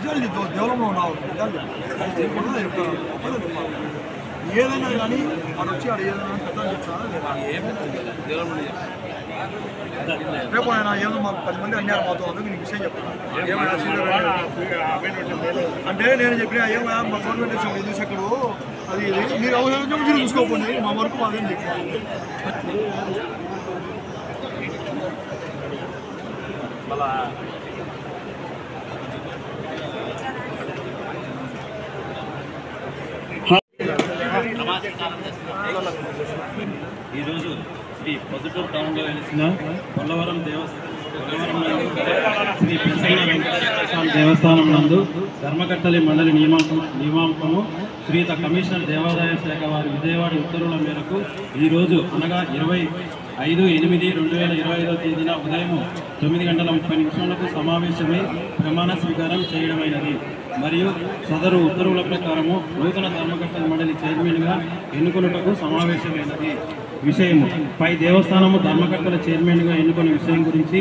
जल्दी डेवलप ఏదైనా కానీ వాడు వచ్చి ఆడ ఏదైనా పెద్ద చెప్తాను రేపు ఆయన ఏదో మాకు 10 మంది అన్యాయం అవుతుంది మీకు విషయం చెప్తాను అంటే నేను చెప్పిన ఏమైనా మా గవర్నమెంట్ ఇది ఎక్కడు అది మీరు అవసరం మీరు చూసుకోకండి మా వరకు మాదేం చెప్పాను ఈరోజు శ్రీ పొద్దుటూరు టౌన్లో వెలిసిన పొల్లవరం శ్రీ ప్రసన్న వెంకటేశ్వర స్వామి దేవస్థానం నందు ధర్మకర్తలి మండలి నియామకము శ్రీత కమిషనర్ దేవాదాయ శాఖ వారి విజయవాడ ఉత్తర్వుల మేరకు ఈరోజు అనగా 25/8/2025 తేదీన ఉదయం 9:30 సమావేశమై ప్రమాణ స్వీకారం చేయడమైనది. మరియు సదరు ఉత్తర్వుల ప్రకారము నూతన ధర్మకర్తల మండలి చైర్మన్గా ఎన్నుకొనుటకు సమావేశమైనది. విషయము పై దేవస్థానము ధర్మకర్తల చైర్మన్గా ఎన్నుకునే విషయం గురించి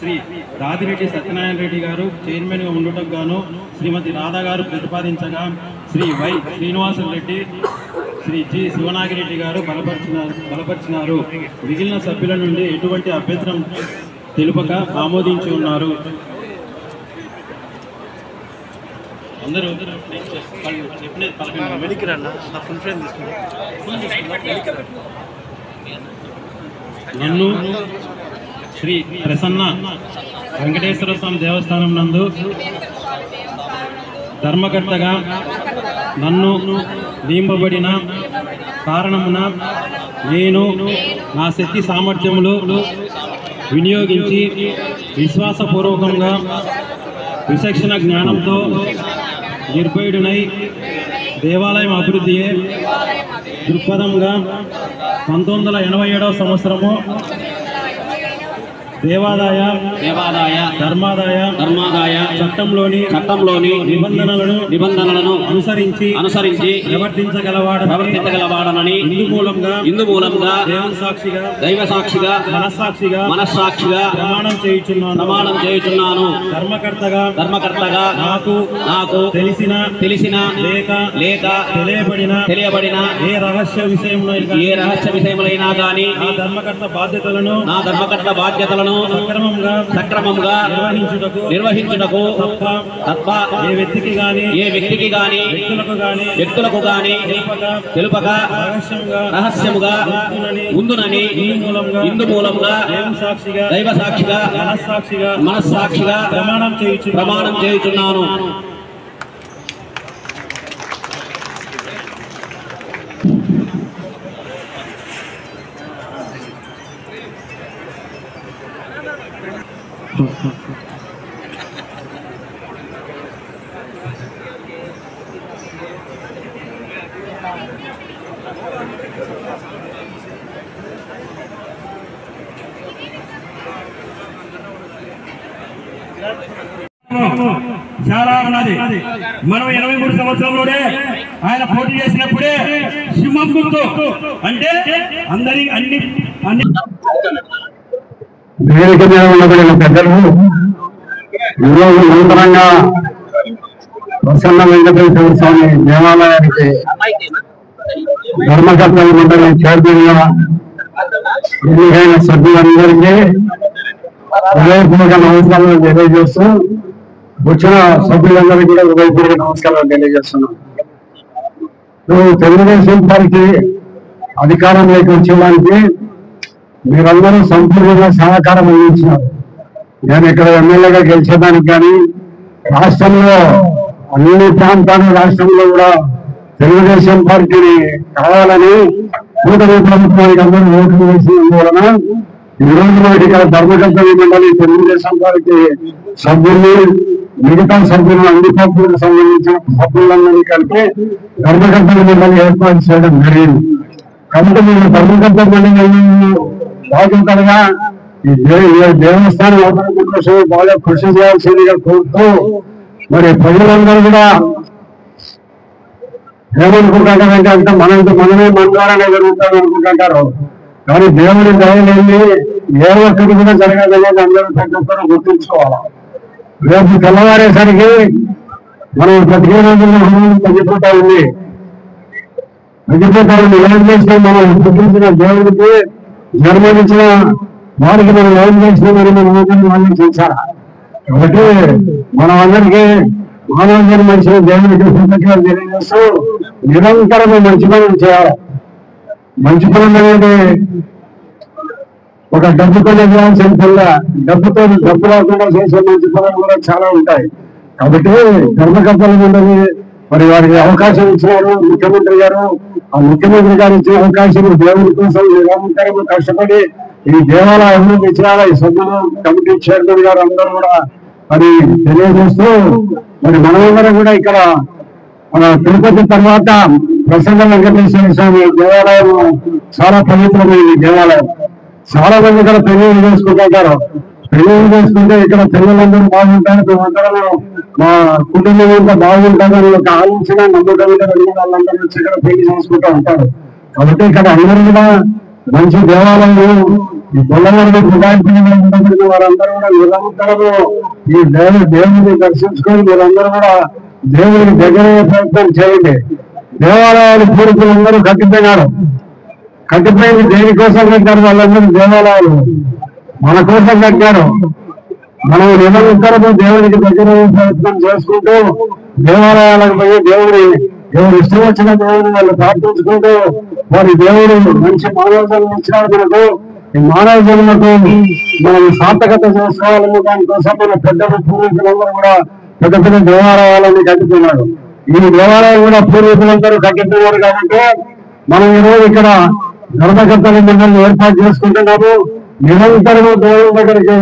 శ్రీ రాదిరెడ్డి సత్యనారాయణ రెడ్డి గారు చైర్మన్గా ఉండుటకు గాను శ్రీమతి రాధా గారు ప్రతిపాదించగా శ్రీ వై శ్రీనివాసరెడ్డి శ్రీ జి శివనాగిరెడ్డి గారు బలపరిచినారు. మిగిలిన సభ్యుల నుండి ఎటువంటి అభ్యంతరం తెలుపక ఆమోదించి ఉన్నారు. అందరూ నన్ను శ్రీ ప్రసన్న వెంకటేశ్వర స్వామి దేవస్థానం నందు ధర్మకర్తగా నన్ను నియమబడిన కారణమున నేను నా శక్తి సామర్థ్యములు వినియోగించి విశ్వాసపూర్వకంగా విచక్షణ జ్ఞానంతో నిర్భయుడునై దేవాలయం అభివృద్ధియే దృక్పథంగా 1987వ సంవత్సరము దేవాదాయ ధర్మాదాయ చట్టంలోని నిబంధనలను అనుసరించి ప్రవర్తించగలవాడనని ఇందు మూలంగా దైవ సాక్షిగా మనస్సాక్షిగా ప్రమాణం చేయుచున్నాను. ధర్మకర్తగా నాకు తెలిసిన లేక తెలియబడిన ఏ రహస్య విషయములైనా గాని నా ధర్మకర్త బాధ్యతలను సక్రమంగా నిర్వహించుటకు తప్ప ఏ వ్యక్తికి గాని వ్యక్తులకు గాని తెలుపక రహస్యముగా ఉందునని ఇందు మూలంగా దైవ సాక్షిగా మనస్సాక్షిగా ప్రమాణం చేయుచున్నాను. చాలా ఉన్నది. మనం 83 సంవత్సరంలోనే ఆయన పోటీ చేసినప్పుడే సింహం గుర్తు అంటే అన్ని వేదిక మీద ఉండబడిన పెద్దలు ఈరోజు నూతనంగా ప్రసన్న వెంకటేశ్వర స్వామి దేవాలయానికి ధర్మకర్తల మండలి చైర్మన్గా ఎన్నికైన సభ్యులందరికీ హృదయపూర్వక నమస్కారాలు తెలియజేస్తూ వచ్చిన సభ్యులందరికీ కూడా హృదయపూర్వక నమస్కారాలు తెలియజేస్తున్నాం. తెలుగుదేశం పార్టీ అధికారంలోకి వచ్చేదానికి మీరందరూ సంపూర్ణంగా సహకారం అందించినారు. నేను ఇక్కడ ఎమ్మెల్యేగా గెలిచేదానికి కానీ రాష్ట్రంలో అన్ని ప్రాంతాలు రాష్ట్రంలో కూడా తెలుగుదేశం పార్టీని కావాలని కూటమి ప్రభుత్వానికి అందరూ ఓట్లు వేసినందువలన ఈరోజు మనకి ఇక్కడ ధర్మకర్తల మండలి తెలుగుదేశం పార్టీ సభ్యుల్ని మిగతా సభ్యులు అన్ని పార్టీలకు సంబంధించిన సభ్యులందరినీ కలిపి ధర్మకర్తల మండలి ఏర్పాటు చేయడం జరిగింది. కాబట్టి మీరు ధర్మకర్తల మండలి బాధ్యతలుగా దేవస్థానం అభివృద్ధి కోసం బాగా కృషి చేయాల్సిందిగా కోరుతూ మరి ప్రజలందరూ కూడా ఏమనుకుంటారంటే అంత మనమే మన ద్వారానే జరుగుతాం అనుకుంటుంటారు. కానీ దేవుడి దయలేని ఏ ఒక్కటి కూడా జరగదనేది అందరూ ప్రతి ఒక్కరూ గుర్తుంచుకోవాలి. రేపు తెల్లవారేసరికి మనం 15 రోజుల్లో తగ్గిపోతా ఉంది. ఏం చేస్తే మనం పుట్టించిన దేవుడికి జన్మనిచ్చిన వారికి మనం ఏం చేసినామని మనం ఆలోచించాలి. కాబట్టి మనం అందరికీ మానవ జన్మించిన దేవుడికి కృతజ్ఞతలు తెలియజేస్తూ నిరంతరము మంచి పనులు చేయాలి. మంచి పనులు అనేది ఒక డబ్బుతో చేయాల్సిన పనుల డబ్బు రాకుండా చేసే మంచి పనులు కూడా చాలా ఉంటాయి. కాబట్టి ధర్మకర్తలు ఉండదు. మరి వారికి అవకాశం ఇచ్చినారు ముఖ్యమంత్రి గారు. ఆ ముఖ్యమంత్రి గారు ఇచ్చిన అవకాశం దేవుడి కోసం నిరంతరం కష్టపడి ఈ దేవాలయ అభివృద్ధి చేయాలి. ఈ సభ్యులు కమిటీ చైర్మన్ గారు అందరూ కూడా మరి తెలియజేస్తూ మరి మనమందరం కూడా ఇక్కడ మన తిరుపతి తర్వాత ప్రసన్న వెంకటేశ్వర స్వామి దేవాలయం చాలా పవిత్రమైన దేవాలయం. చాలా మంది ఇక్కడ పెళ్లిళ్ళు చేసుకుంటుంటారు. పెళ్లిళ్ళు చేసుకుంటే ఇక్కడ పిల్లలందరూ బాగుంటారు, మేమందరం మా కుటుంబం అంతా బాగుంటారని ఒక ఆలోచన నమ్మకంగా వాళ్ళందరూ వచ్చి ఇక్కడ పెళ్లి చేసుకుంటూ ఉంటారు. కాబట్టి ఇక్కడ అందరూ కూడా మంచి దేవాలయం ఈ బొల్లవారిని ఉదాహరణ వారందరూ కూడా నిరంతరము ఈ దేవుడిని దర్శించుకొని మీరందరూ కూడా దేవుడికి దగ్గర ప్రయత్నం చేయండి. దేవాలయాలు పూర్వీకులందరూ కట్టిపోయినారు. కట్టిపోయింది దేనికోసం కట్టారు? వాళ్ళందరూ దేవాలయాలు మన కోసం కట్టారు. మనం నిరంతరము దేవుడికి దగ్గర ప్రయత్నం చేసుకుంటూ దేవాలయాలకు పోయి ఎవరు ఇష్టం వచ్చిన దేవుడిని వాళ్ళు ప్రార్థించుకుంటూ వారి దేవుడు మంచి మానవ జన్మ ఇచ్చినాడు మనకు. ఈ మానవ జన్మకు మనం సార్థకత చేసుకోవాలని దానికోసం మన పెద్దలు పూర్వీకులందరూ కూడా పెద్ద పెద్ద దేవాలయాలని కట్టిపోయినాడు. ఈ దేవాలయం కూడా పూర్వీకులందరూ కట్టిపోయినారు. కాబట్టి మనం ఈరోజు ఇక్కడ ధర్మకర్తల మండలిని ఏర్పాటు చేసుకుంటున్నాము. నిరంతరం దేవుడి దగ్గరికి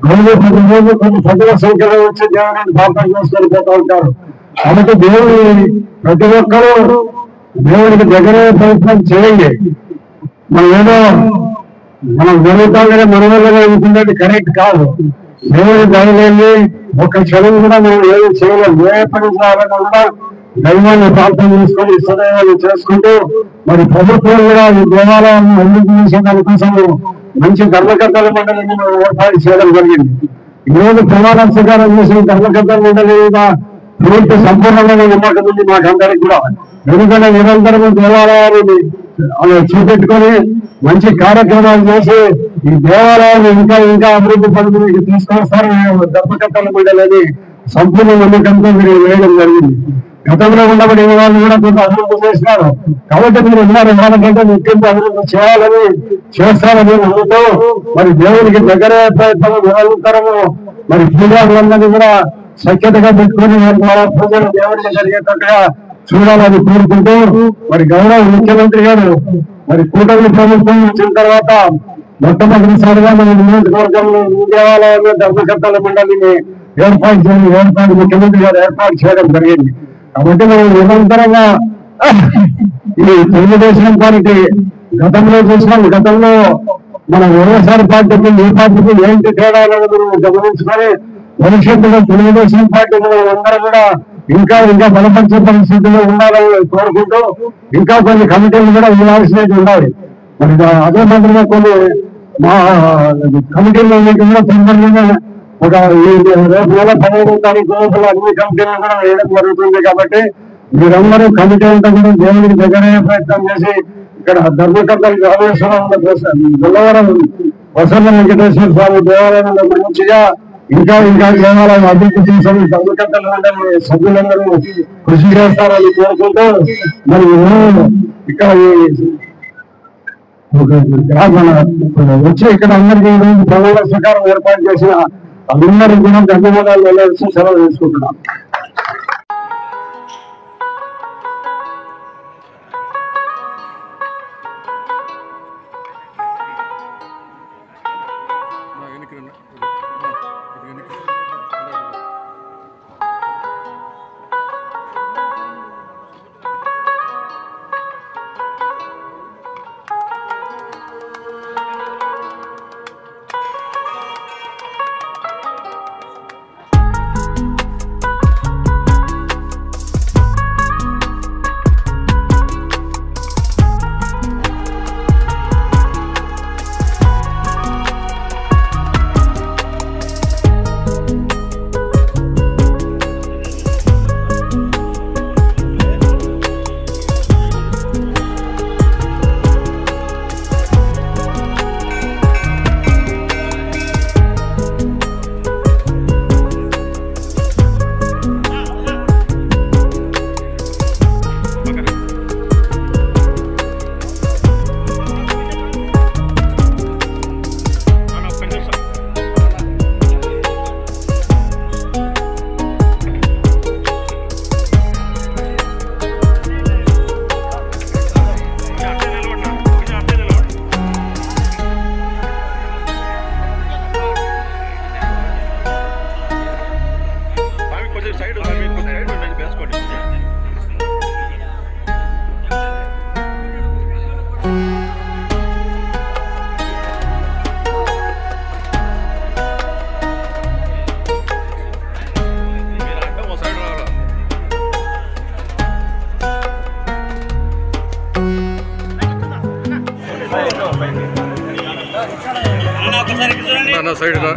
రోజు కొన్ని సభల సంఖ్యలో వచ్చి దేవుడిని ప్రార్థన చేసుకొని పోతూ ఉంటారు. కాబట్టి ప్రతి ఒక్కరూ దేవుడికి దగ్గరే ప్రయత్నం చేయండి. మనం జరుగుతామని మన వల్లగా అనుకునేది కరెక్ట్ కాదు. దేవుడి దయలేని ఒక క్షణం కూడా మనం ఏమి చేయలేము. ఏ పని చేయాలన్నా కూడా దైవాన్ని ప్రార్థన చేసుకొని ఇష్టదైవాన్ని చేసుకుంటూ మరి ప్రభుత్వం కూడా ఈ దేవాలయాన్ని అభివృద్ధి చేసే దానికోసం మంచి ధర్మకర్తల మండలిని ఏర్పాటు చేయడం జరిగింది. ఈరోజు ప్రమాణ స్వీకారం చేసిన ధర్మకర్తల మండలి మీద పూర్తి సంపూర్ణమైన నమ్మకం ఉంది మాకందరికి కూడా. ఎందుకంటే నిరంతరం దేవాలయాన్ని చూపెట్టుకొని మంచి కార్యక్రమాలు చేసి ఈ దేవాలయాన్ని ఇంకా అభివృద్ధి పద్ధతికి తీసుకొస్తారు ధర్మకర్తల మండలిని సంపూర్ణ నమ్మకంతో మీరు వేయడం జరిగింది. గతంలో ఉండబడి వాళ్ళు కూడా కొంత అభివృద్ధి చేసినారు. కాబట్టి మీరు ఉన్నారు వాళ్ళకంటే ముఖ్యంగా అభివృద్ధి చేయాలని చేస్తారని నమ్ముతూ మరి దేవుడికి దగ్గరే ప్రయత్నం నిరంతరము మరి పూజారులందరినీ కూడా సఖ్యతగా పెట్టుకుని వారి ద్వారా పూజలు దేవుడికి జరిగేటట్టుగా చూడాలని కోరుకుంటూ మరి గౌరవ ముఖ్యమంత్రి గారు మరి కూటమి ప్రభుత్వం వచ్చిన తర్వాత మొట్టమొదటిసారిగా మన నియోజకవర్గంలో ఈ దేవాలయంలో ధర్మకర్తల మండలిని ముఖ్యమంత్రి గారు ఏర్పాటు చేయడం జరిగింది. కాబట్టి మనం నిరంతరంగా ఈ తెలుగుదేశం పార్టీ గతంలో చూసినాం. గతంలో మన వైఎస్ఆర్ పార్టీకి ఈ పార్టీకి ఏంటి తేడా అనేది మనం గమనించుకొని భవిష్యత్తులో తెలుగుదేశం పార్టీ అందరూ కూడా ఇంకా బలపరిచే పరిస్థితుల్లో ఉండాలని కోరుకుంటూ ఇంకా కొన్ని కమిటీలు కూడా ఇవ్వాల్సినవి ఉండాలి. మరి అదే మాదిరిగా కొన్ని మా కమిటీలు కూడా తొందరగా ఒక రేపు నెల 15వ తారీఖు లోపల అన్ని కమిటీలు కూడా వేయడం జరుగుతుంది. కాబట్టి మీరందరూ కమిటీ అంతా కూడా దేవుడికి దగ్గరే ప్రయత్నం చేసి ఇక్కడ ధర్మకర్తలు రామేశ్వరం బుల్లవరం ప్రసన్న వెంకటేశ్వర స్వామి దేవాలయంలో మంచిగా ఇంకా దేవాలయం అభివృద్ధి చేసి ధర్మకర్తల మండలి సభ్యులందరూ కృషి చేస్తారని కోరుకుంటూ మరి ఇక్కడ వచ్చి ఇక్కడ అందరికీ ప్రమాణ స్వీకారం ఏర్పాటు చేసిన అందరికీ కూడా ధన్యవాదాలు వెళ్ళాల్సి సెలవు తీసుకుంటున్నాం. సైడ్గా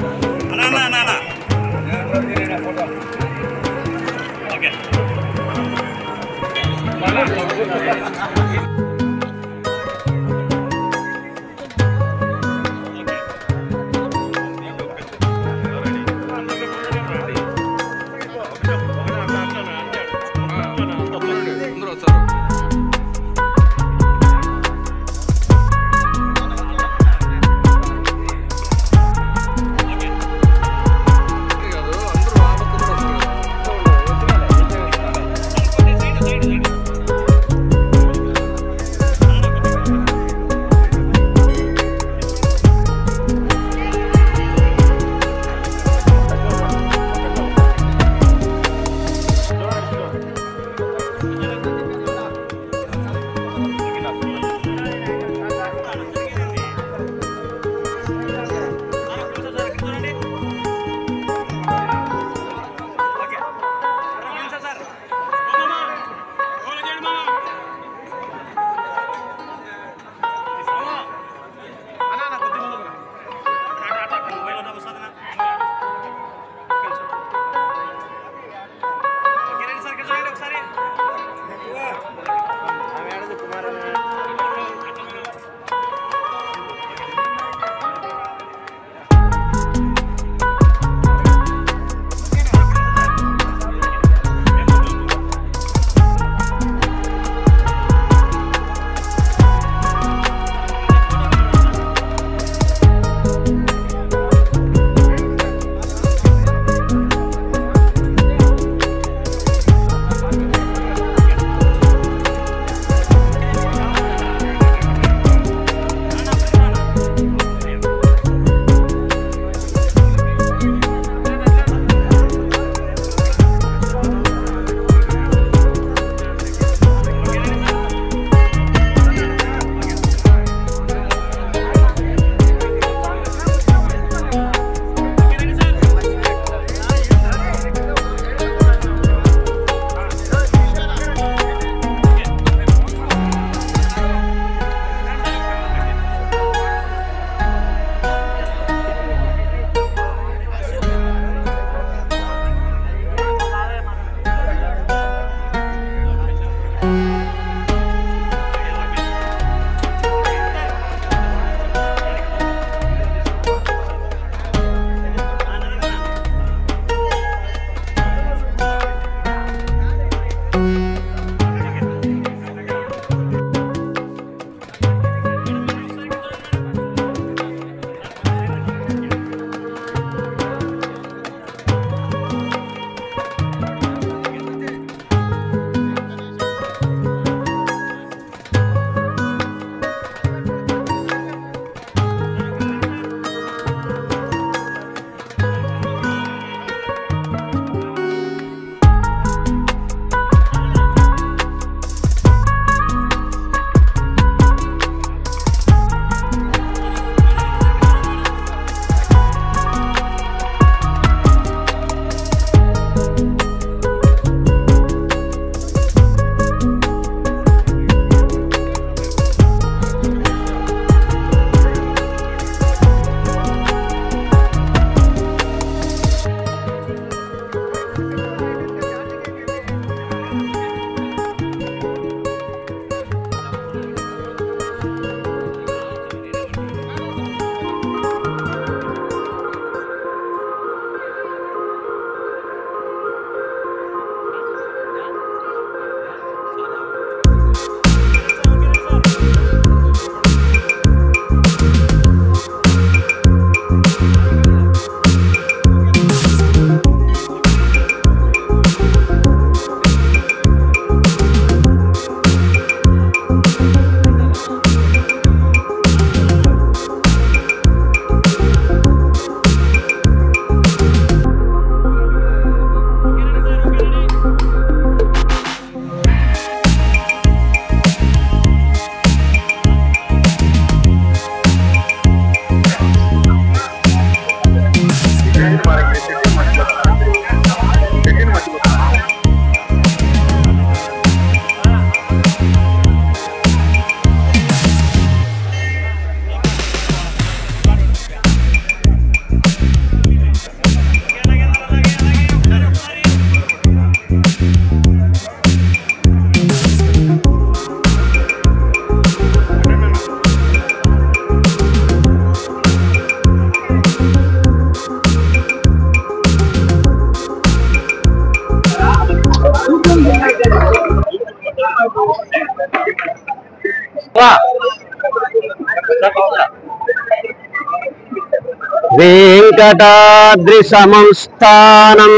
వెంకటాద్రి సంస్థానం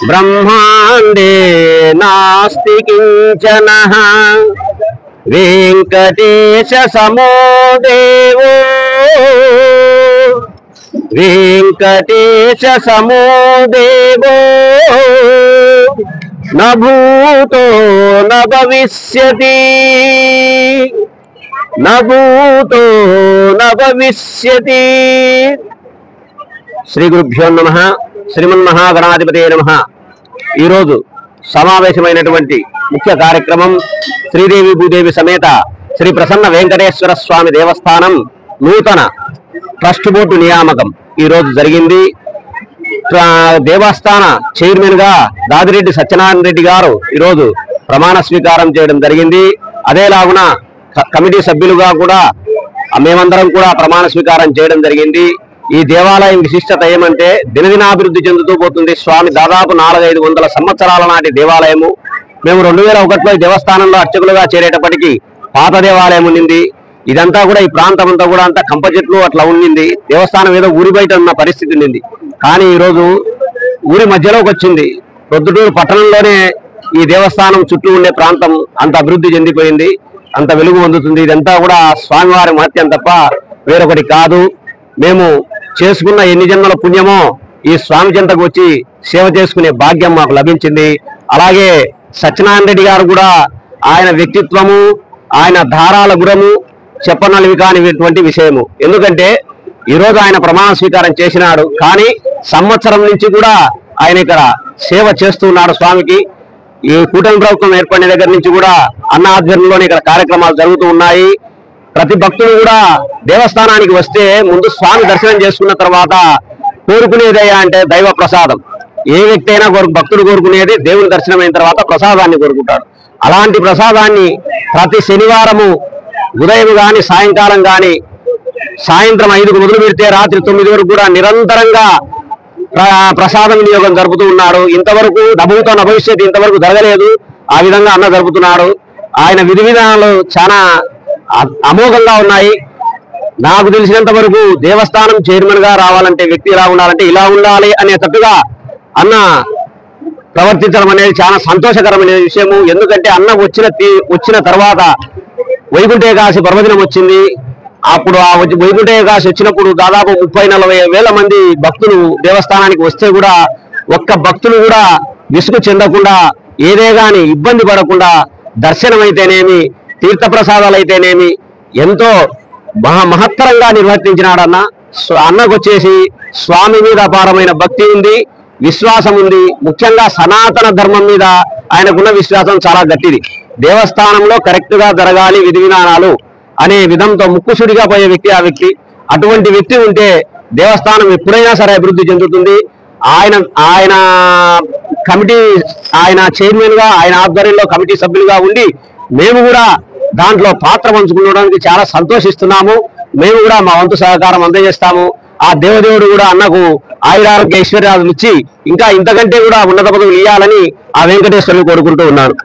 బ్రహ్మాండే నాస్తి కించనః వెంకటేశ సమో దేవో వెంకటేశ సమో దేవో న భూతో న భవిష్యతి న భూతో న భవిష్యతి. శ్రీ గురుభ్యో నమః. శ్రీమన్మహాగణాధిపతే నమః. ఈరోజు సమావేశమైనటువంటి ముఖ్య కార్యక్రమం శ్రీదేవి భూదేవి సమేత శ్రీ ప్రసన్న వెంకటేశ్వర స్వామి దేవస్థానం నూతన ట్రస్ట్ బోర్డు నియామకం ఈరోజు జరిగింది. దేవస్థాన చైర్మన్ గా దాదిరెడ్డి సత్యనారాయణ రెడ్డి గారు ఈరోజు ప్రమాణ స్వీకారం చేయడం జరిగింది. అదేలాగున కమిటీ సభ్యులుగా కూడా మేమందరం కూడా ప్రమాణ స్వీకారం చేయడం జరిగింది. ఈ దేవాలయం విశిష్టత ఏమంటే దినదినాభివృద్ధి చెందుతూ పోతుంది. స్వామి దాదాపు 400-500 సంవత్సరాల నాటి దేవాలయము. మేము 2001లో దేవస్థానంలో అర్చకులుగా చేరేటప్పటికీ పాత దేవాలయం ఉండింది. ఇదంతా కూడా ఈ ప్రాంతం అంతా కూడా అంతా కంప చెట్లు అట్లా ఉండింది. దేవస్థానం ఏదో ఊరి బయట ఉన్న పరిస్థితి ఉండింది. కానీ ఈరోజు ఊరి మధ్యలోకి వచ్చింది. ప్రొద్దుటూరు పట్టణంలోనే ఈ దేవస్థానం చుట్టూ ఉండే ప్రాంతం అంత అభివృద్ధి చెందిపోయింది, అంత వెలుగు పొందుతుంది. ఇదంతా కూడా స్వామివారి మహత్యం తప్ప వేరొకటి కాదు. మేము చేసుకున్న ఎన్ని జన్మల పుణ్యమో ఈ స్వామి చెంతకు వచ్చి సేవ చేసుకునే భాగ్యం మాకు లభించింది. అలాగే సత్యనారాయణ రెడ్డి గారు కూడా ఆయన వ్యక్తిత్వము, ఆయన ధారాల గురము చెప్పనలివి కానిటువంటి విషయము. ఎందుకంటే ఈరోజు ఆయన ప్రమాణ స్వీకారం చేసినాడు, కానీ సంవత్సరం నుంచి కూడా ఆయన ఇక్కడ సేవ చేస్తున్నాడు స్వామికి. ఈ కూటమి ప్రభుత్వం ఏర్పడిన దగ్గర నుంచి కూడా అన్న ఆధ్వర్యంలోనే ఇక్కడ కార్యక్రమాలు జరుగుతూ ఉన్నాయి. ప్రతి భక్తుడు కూడా దేవస్థానానికి వస్తే ముందు స్వామి దర్శనం చేసుకున్న తర్వాత కోరుకునేదయ్యా అంటే దైవ ప్రసాదం. ఏ వ్యక్తి అయినా భక్తుడు కోరుకునేది దేవుని దర్శనం అయిన తర్వాత ప్రసాదాన్ని కోరుకుంటాడు. అలాంటి ప్రసాదాన్ని ప్రతి శనివారము ఉదయం కానీ సాయంకాలం కానీ సాయంత్రం 5కు మొదలు పెడితే రాత్రి 9 వరకు కూడా నిరంతరంగా ప్రసాదం వినియోగం జరుపుతూ ఉన్నాడు. ఇంతవరకు డబ్బుతో భవిష్యత్తు ఇంతవరకు జరగలేదు. ఆ విధంగా అన్న జరుపుతున్నాడు. ఆయన విధి విధానాలు చాలా అమోఘంగా ఉన్నాయి. నాకు తెలిసినంత వరకు దేవస్థానం చైర్మన్ గా రావాలంటే వ్యక్తి ఇలా ఉండాలంటే ఇలా ఉండాలి అనేటట్టుగా అన్న ప్రవర్తించడం అనేది చాలా సంతోషకరమైన విషయము. ఎందుకంటే అన్న వచ్చిన తర్వాత వైకుంఠ ఏకాదశి పర్వదినం వచ్చింది. అప్పుడు ఆ వైకుంఠ ఏకాదశి వచ్చినప్పుడు దాదాపు 30-40 వేల మంది భక్తులు దేవస్థానానికి వస్తే కూడా ఒక్క భక్తులు కూడా విసుగు చెందకుండా, ఏదే గాని ఇబ్బంది పడకుండా దర్శనం అయితేనేమి, తీర్థప్రసాదాలు అయితేనేమి ఎంతో మహత్తరంగా నిర్వర్తించినాడన్న. అన్నకు వచ్చేసి స్వామి మీద అపారమైన భక్తి ఉంది, విశ్వాసం ఉంది. ముఖ్యంగా సనాతన ధర్మం మీద ఆయనకున్న విశ్వాసం చాలా గట్టిది. దేవస్థానంలో కరెక్ట్ గా జరగాలి విధి విధానాలు అనే విధంతో ముక్కుసుడిగా పోయే వ్యక్తి ఆ వ్యక్తి. అటువంటి వ్యక్తి ఉంటే దేవస్థానం ఎప్పుడైనా సరే అభివృద్ధి చెందుతుంది. ఆయన కమిటీ, ఆయన చైర్మన్ గా, ఆయన ఆధ్వర్యంలో కమిటీ సభ్యులుగా ఉండి మేము కూడా దాంట్లో పాత్ర పంచుకోవడానికి చాలా సంతోషిస్తున్నాము. మేము కూడా మా వంతు సహకారం అందజేస్తాము. ఆ దేవదేవుడు కూడా అన్నకు ఆయురారోగ్య ఐశ్వర్యాలు ఇచ్చి ఇంకా ఇంతకంటే కూడా ఉన్నత పదవులు ఇవ్వాలని ఆ వెంకటేశ్వరుని కోరుకుంటూ ఉన్నాను.